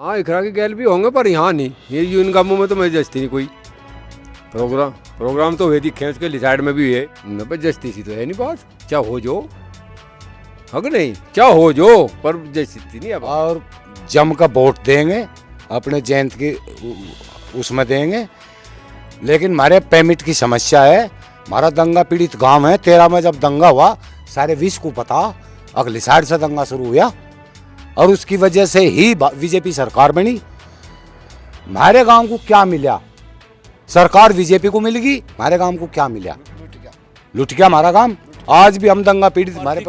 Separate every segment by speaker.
Speaker 1: हाँ इकरा के गैल भी होंगे पर यहाँ नहीं, ये यून कामों में तो मैं जस्ती नहीं कोई प्रोग्राम तो हुए थी खेच के लिसाइड में भी है न पर जस्ती सी तो है नहीं बात, क्या हो जो अगर नहीं क्या हो जो पर जस्ती नहीं। अब
Speaker 2: और जम का वोट देंगे अपने जयंत की उसमें देंगे, लेकिन हमारे पेमेंट की समस्या है। हमारा दंगा पीड़ित गांव है। 13 में जब दंगा हुआ सारे विश्व को पता, अगली साइड से दंगा शुरू हुआ और उसकी वजह से ही बीजेपी सरकार बनी। हमारे गांव को क्या मिला? सरकार बीजेपी को मिल गई, हमारे गांव को क्या मिला? लुट गया हमारा गांव। आज भी हम दंगा पीड़ित हमारे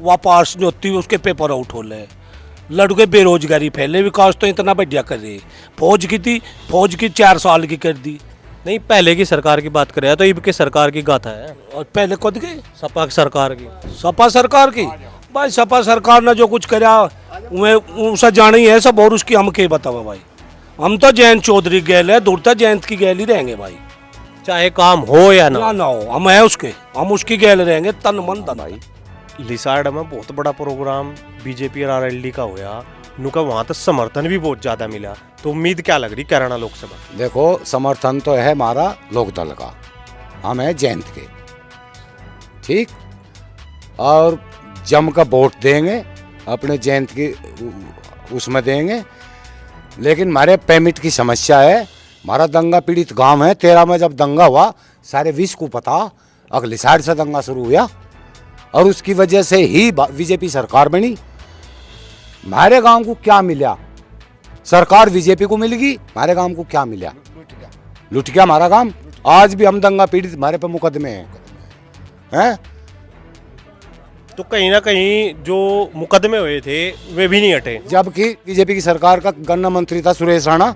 Speaker 3: वापस जो होती उसके पेपर आउट हो ले, लड़के बेरोजगारी फैले, विकास तो इतना बढ़िया कर रही। फौज की थी, फौज की 4 साल की कर दी।
Speaker 4: नहीं पहले की सरकार की बात करें तो इब के सरकार की गाथा है।
Speaker 3: और पहले खुद की
Speaker 4: सपा की सरकार की,
Speaker 3: सपा सरकार की भाई, सपा सरकार ने जो कुछ करा उसे जाना ही है सब, और उसकी हम के बतावा भाई। हम तो जयंत चौधरी गैल है, दूर तक जयंत की गैल ही रहेंगे भाई,
Speaker 4: चाहे काम हो या ना
Speaker 3: हो। हम है उसके, हम उसकी गैल रहेंगे तन मन धन भाई।
Speaker 4: लिसाड़ में बहुत बड़ा प्रोग्राम बीजेपी और आरएलडी का हुआ, नुका वहां तो समर्थन भी बहुत ज्यादा मिला। तो उम्मीद क्या लग रही कैराना लोकसभा?
Speaker 2: देखो समर्थन तो है हमारा लोकदल का, हम है जयंत के, ठीक। और जम का वोट देंगे अपने जयंत की उसमें देंगे, लेकिन हमारे पेमेंट की समस्या है। हमारा दंगा पीड़ित गांव है। 13 में जब दंगा हुआ सारे विश्व को पता, अगली साइड से दंगा शुरू हुआ और उसकी वजह से ही बीजेपी सरकार बनी। हमारे गांव को क्या मिला? सरकार बीजेपी को मिल गई, हमारे गांव को क्या मिला? लुट गया हमारा गांव। आज भी हम दंगा पीड़ित, हमारे पे मुकदमे हैं।
Speaker 4: तो कहीं ना कहीं जो मुकदमे हुए थे वे भी नहीं हटे,
Speaker 2: जबकि बीजेपी की सरकार का गन्ना मंत्री था सुरेश राणा।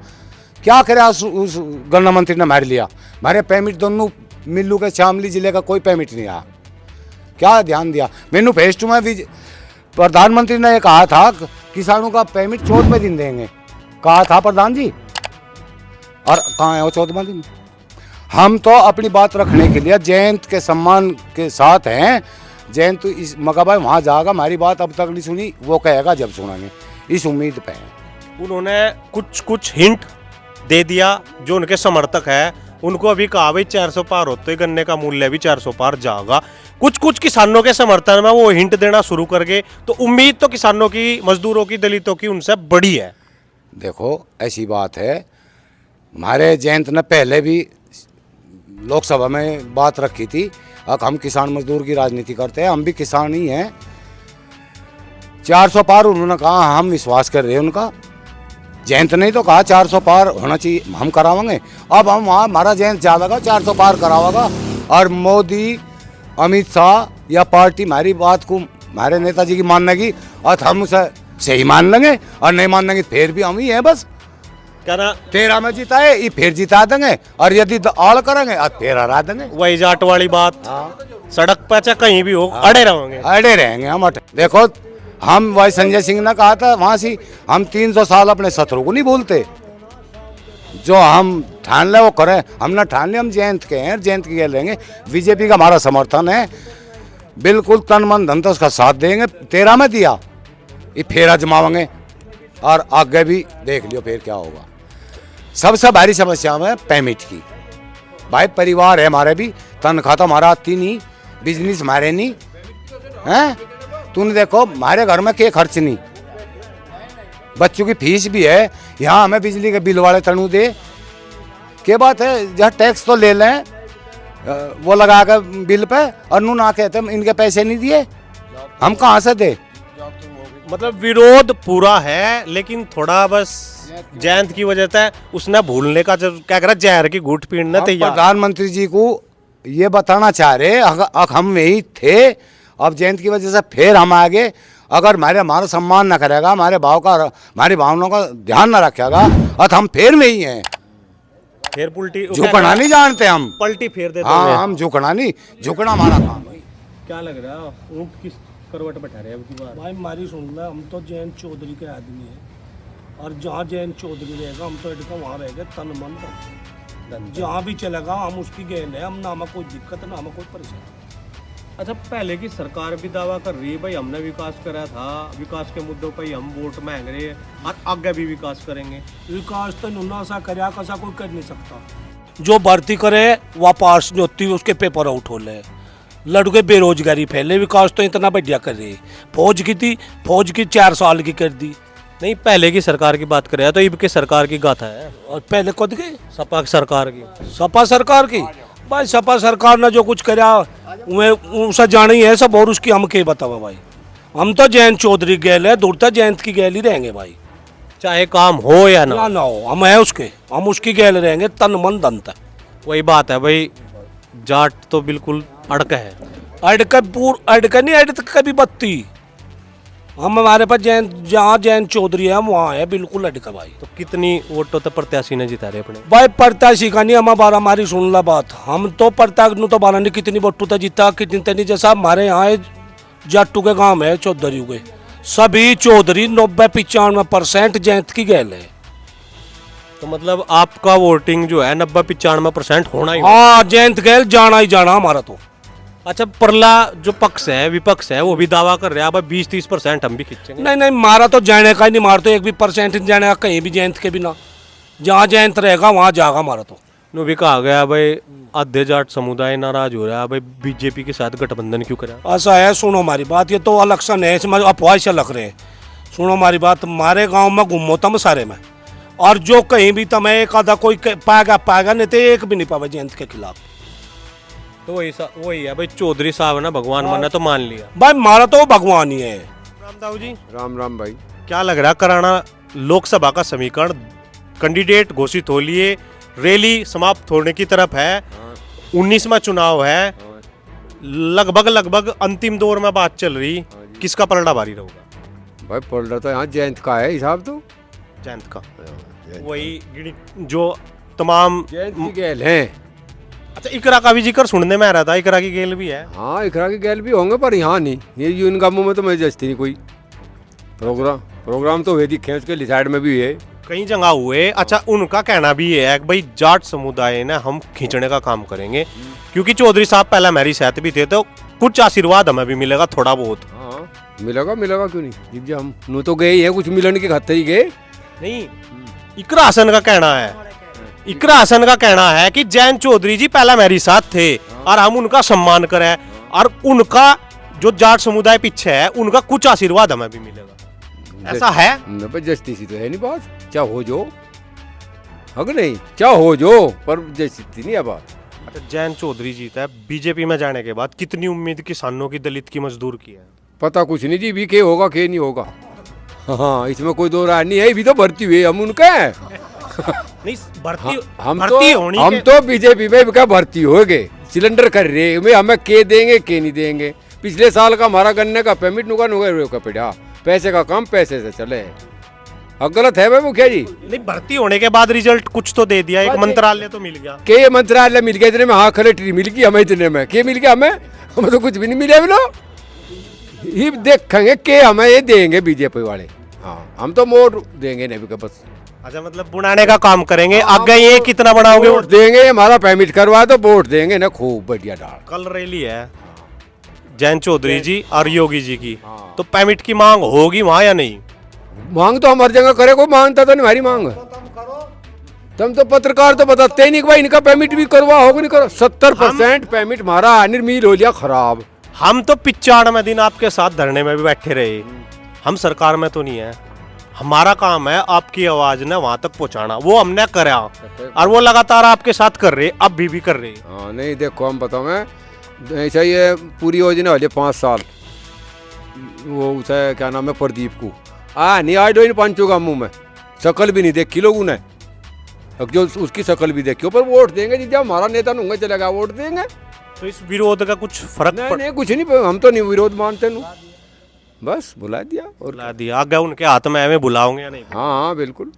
Speaker 2: क्या करे उस गन्ना मंत्री ने मार लिया। हमारे पेमेंट दोनों मिल्लू के शामली जिले का कोई पेमेंट नहीं आया। क्या ध्यान दिया? मैनू फेस टू में प्रधानमंत्री ने कहा था किसानों का पेमेंट 14वें दिन देंगे, कहा था प्रधान जी, और कहाँ है वो 14वां दिन? हम तो अपनी बात रखने के लिए जयंत के सम्मान के साथ हैं। जयंत इस मगा भाई वहाँ जाएगा, हमारी बात अब तक नहीं सुनी, वो कहेगा जब सुनेंगे, इस उम्मीद पे हैं।
Speaker 4: उन्होंने कुछ हिंट दे दिया। जो उनके समर्थक है उनको अभी कहा भाई 400 पार होते ही गन्ने का मूल्य भी 400 पार जाएगा। कुछ किसानों के समर्थन में वो हिंट देना शुरू कर गए। तो उम्मीद तो किसानों की, मजदूरों की, दलितों की उनसे बड़ी है।
Speaker 2: देखो ऐसी बात है, हमारे जयंत ने पहले भी लोकसभा में बात रखी थी, अब हम किसान मजदूर की राजनीति करते हैं, हम भी किसान ही हैं। 400 पार उन्होंने कहा, हम विश्वास कर रहे हैं उनका। जयंत ने तो कहा 400 पार होना चाहिए, हम करावांगे। अब हम वहाँ हमारा जयंत जाएगा 400 पार करावागा, और मोदी, अमित शाह या पार्टी हमारी बात को, हमारे नेताजी की मान लेगी और हम उसे सही मान लेंगे, और नहीं मान लेंगे फिर भी हम ही हैं बस।
Speaker 4: क्या ना
Speaker 2: 13 में जीता है, ये फिर जिता देंगे, और यदि आड़ करेंगे अब फिर हरा देंगे।
Speaker 4: वही जाट वाली बात, सड़क पर चाहे कहीं भी हो अड़े रहेंगे,
Speaker 2: अड़े रहेंगे हम। देखो हम भाई संजय सिंह ने कहा था वहां से, हम 300 साल अपने शत्रु को नहीं भूलते। जो हम ठान ले वो करें, हमने ठान लिया हम जयंत के हैं, जयंत की रहेंगे। बीजेपी का हमारा समर्थन है, बिल्कुल तन मन धन तो उसका साथ देंगे। 13 में दिया, ये फिर आजमावेंगे, और आगे भी देख लियो फिर क्या होगा। सबसे भारी समस्या है पेमेंट की। भाई परिवार है हमारे भी, तनख्वाह तो हमारा आती नहीं, बिजनेस हमारे नहीं हैं। तूने देखो हमारे घर में क्या खर्च नहीं, बच्चों की फीस भी है, यहाँ हमें बिजली के बिल वाले तनु दे। क्या बात है, जहाँ टैक्स तो ले लें वो लगा कर बिल पे, और नू ना कहते इनके पैसे नहीं दिए, हम कहाँ से दे?
Speaker 4: मतलब विरोध पूरा है, लेकिन थोड़ा बस जयंत की वजह से उसने भूलने का क्या करा, जहर की घूंट पीटने तैयार।
Speaker 2: प्रधानमंत्री जी को ये बताना चाह रहे हम वही थे, अब जयंत की वजह से फिर हम आगे। अगर हमारा सम्मान न करेगा, हमारे भाव का, हमारी भावनाओं का ध्यान न रखेगा, और हम फिर वही हैं।
Speaker 4: फिर उल्टी
Speaker 2: झुकना नहीं जानते हम,
Speaker 4: पलटी फेर देते।
Speaker 2: हाँ हम झुकना नहीं, झुकना हमारा काम है।
Speaker 4: क्या लग रहा है ऊंट किस करवट बैठा रहे अब की बार?
Speaker 3: भाई हमारी सुन ले, हम तो जयंत चौधरी के आदमी हैं, और जहाँ जयंत चौधरी रहेगा हम तो इनका वहाँ रहेगा तन मन धन। जहाँ भी चलेगा हम उसकी गैल है, हम ना हमें कोई दिक्कत, ना हमें कोई परेशानी।
Speaker 4: अच्छा, पहले की सरकार भी दावा कर रही है भाई हमने विकास करा था, विकास के मुद्दों पर ही हम वोट मांग रहे हैं और आगे भी विकास करेंगे।
Speaker 3: विकास तो नुना सा करया कसा कोई कर नहीं सकता। जो भर्ती करे वह पास नहीं होती, उसके पेपर आउट हो ले, लड़के बेरोजगारी फैले। विकास तो इतना बढ़िया कर रही। फौज की थी, फौज की 4 साल की कर दी।
Speaker 4: नहीं, पहले की सरकार की बात करें तो इब के सरकार की गाथा है,
Speaker 3: और पहले कद के
Speaker 4: सपा की सरकार की।
Speaker 3: सपा सरकार की, भाई सपा सरकार ने जो कुछ करा उन्हें उसे जाना ही है सब, और उसकी हम के बतावा भाई। हम तो जयंत चौधरी गैल है, दूर तक जयंत की गैल ही रहेंगे भाई,
Speaker 4: चाहे काम हो या ना।
Speaker 3: ना हो, हम है उसके, हम उसकी गैल रहेंगे तन मन धन तक।
Speaker 4: वही बात है भाई, जाट तो बिल्कुल अड़का है।
Speaker 3: अड़का नहीं, अड़क कभी बत्ती। हम हमारे पास जयंत, जहाँ जयंत चौधरी है हम वहाँ है बिल्कुल अड़का भाई।
Speaker 4: तो कितनी वोटों तक प्रत्याशी ने जिता रहे अपने?
Speaker 3: भाई प्रत्याशी का नहीं, हम बारह हमारी सुन ला बात। हम तो प्रत्याशी नु तो बारह नहीं, कितनी वोटों तक जीता कितनी तनी। जैसा हमारे यहाँ जाटू के गांव है चौधरी के, सभी चौधरी 90-95% जयंत की गैल है।
Speaker 4: तो मतलब आपका वोटिंग जो है 90-95% होना ही।
Speaker 3: हाँ, जयंत गैल जाना ही जाना हमारा तो।
Speaker 4: अच्छा, परला जो पक्ष है, विपक्ष है, वो भी दावा कर रहे हैं अब 20-30% हम भी खींचेंगे।
Speaker 3: नहीं नहीं, मारा तो जाने का ही नहीं, मार तो 1% नहीं जाने का कहीं भी जयंत के बिना। जहाँ जयंत रहेगा वहाँ जाएगा हमारा तो।
Speaker 4: नो भी कहा गया भाई आधे जाट समुदाय नाराज हो रहा है भाई, बीजेपी के साथ गठबंधन क्यों करा?
Speaker 3: ऐसा है, सुनो हमारी बात, ये तो इलेक्शन है, इसमें अफवाह से लग रहे हैं। सुनो हमारी बात, हमारे गांव में घूमो तम सारे में, और जो कहीं भी तमें एक आधा कोई पाएगा नहीं तो एक भी नहीं पावे जयंत के खिलाफ।
Speaker 4: तो वही है भाई, चौधरी साहब ना भगवान माना तो मान लिया
Speaker 3: भाई, हमारा तो भगवान ही है।
Speaker 4: रामदाऊ जी,
Speaker 1: राम राम भाई।
Speaker 4: क्या लग रहा कराना लोकसभा का समीकरण कैंडिडेट घोषित हो लिए, रैली समाप्त होने की तरफ है, 19वां चुनाव है, लगभग अंतिम दौर में बात चल रही, किसका पलड़ा भारी रहेगा?
Speaker 1: भाई पलड़ा तो यहाँ जयंत का है, हिसाब तो
Speaker 4: जयंत का। वही जो तमाम
Speaker 1: जयंत की गैल है।
Speaker 4: अच्छा, इकरा का भी जिक्र सुनने में आ रहा था, इकरा की गेल भी है।
Speaker 1: हाँ, इकरा की गैल भी होंगे पर यहाँ नहीं। ये यून गामों में तो मैं जस्ती नहीं कोई प्रोग्राम तो हुए दिखे, उसके साइड में भी हुए,
Speaker 4: कई जगह हुए। अच्छा, उनका कहना भी ये है कि भाई जाट समुदाय ने हम खींचने का काम करेंगे, क्योंकि चौधरी साहब पहले हमारी साथ भी थे, तो कुछ आशीर्वाद हमें भी मिलेगा थोड़ा बहुत।
Speaker 1: हाँ मिलेगा क्यों नहीं। जब हम नू तो गए ही है, कुछ मिलन के खाते ही गए
Speaker 4: नहीं, इकरा हसन का कहना है कि जयंत चौधरी जी पहला मेरे साथ थे और हम उनका सम्मान करें, और उनका जो जाट समुदाय पीछे है उनका कुछ आशीर्वाद हमें भी मिलेगा। ऐसा है?
Speaker 1: जस्ती सी तो है नहीं बात, क्या हो जो हक नहीं, क्या हो जो, पर जस्ती नहीं है बात।
Speaker 4: अच्छा, जयंत चौधरी जीता है, बीजेपी में जाने के बाद कितनी उम्मीद किसानों की, दलित की, मजदूर की है?
Speaker 1: पता कुछ नहीं जी, भी के होगा के नहीं होगा। हाँ, इसमें कोई दो राय नहीं है, भी तो भर्ती हुई हम उनका है।
Speaker 4: नहीं, भर्ती
Speaker 1: हम तो बीजेपी में क्या भर्ती हो गए, सिलेंडर कर रहे में हमें के देंगे के नहीं देंगे। पिछले साल का हमारा गन्ने का पेमेंट नुका पड़ा, पैसे का काम पैसे से चले। अब गलत है भाई मुखिया जी।
Speaker 4: नहीं, भर्ती होने के बाद रिजल्ट कुछ तो दे दिया, एक मंत्रालय तो मिल गया।
Speaker 1: के मंत्रालय मिल गया इतने में, हाँ कलेक्ट्री मिल गई हमें इतने में, के मिल गया हमें तो कुछ भी नहीं मिले बोलो। ये देखेंगे के हमें ये देंगे बीजेपी वाले। हाँ, हम तो वोट देंगे नहीं बस।
Speaker 4: अच्छा, मतलब बुनाने का काम करेंगे। आगे ये कितना बढ़ाओगे?
Speaker 1: वोट देंगे, हमारा पेमेंट करवा दो, वोट देंगे ना, खूब बढ़िया डाल।
Speaker 4: कल रैली है जयंत चौधरी जी और योगी जी की, तो पेमेंट की मांग होगी वहां या नहीं?
Speaker 1: मांग तो हम हर जगह करे, कोई मांगता तो नहीं हमारी मांग। तुम तो पत्रकार तो बताते ही नहीं कि भाई इनका पेमेंट भी करवा होगा नहीं करो। 70% पेमेंट हमारा निर्मील हो लिया खराब।
Speaker 4: हम तो 95 दिन आपके साथ धरने में भी बैठे रहे, हम सरकार में तो नहीं है। हमारा काम है आपकी आवाज ने वहां तक पहुंचाना, वो हमने करा और वो लगातार आपके साथ कर रहे, अब भी कर रहे।
Speaker 1: हाँ नहीं, देखो हम बताओ, मैं ऐसा ये पूरी योजना वाली 5 साल, वो उसे क्या नाम है प्रदीप को नहीं आए इन पांचों का मुंह में शकल भी नहीं देखी लोगों ने, जो उसकी शकल भी देखी, पर वोट देंगे जब हमारा नेता नूंगा चलेगा वोट देंगे।
Speaker 4: तो इस विरोध का कुछ फर्क
Speaker 1: नहीं, कुछ नहीं, हम तो नहीं विरोध मानते नू, बस बुला दिया और
Speaker 4: बुला दिया। आगे उनके हाथ में हमें बुलाओगे या नहीं?
Speaker 1: हाँ बिल्कुल।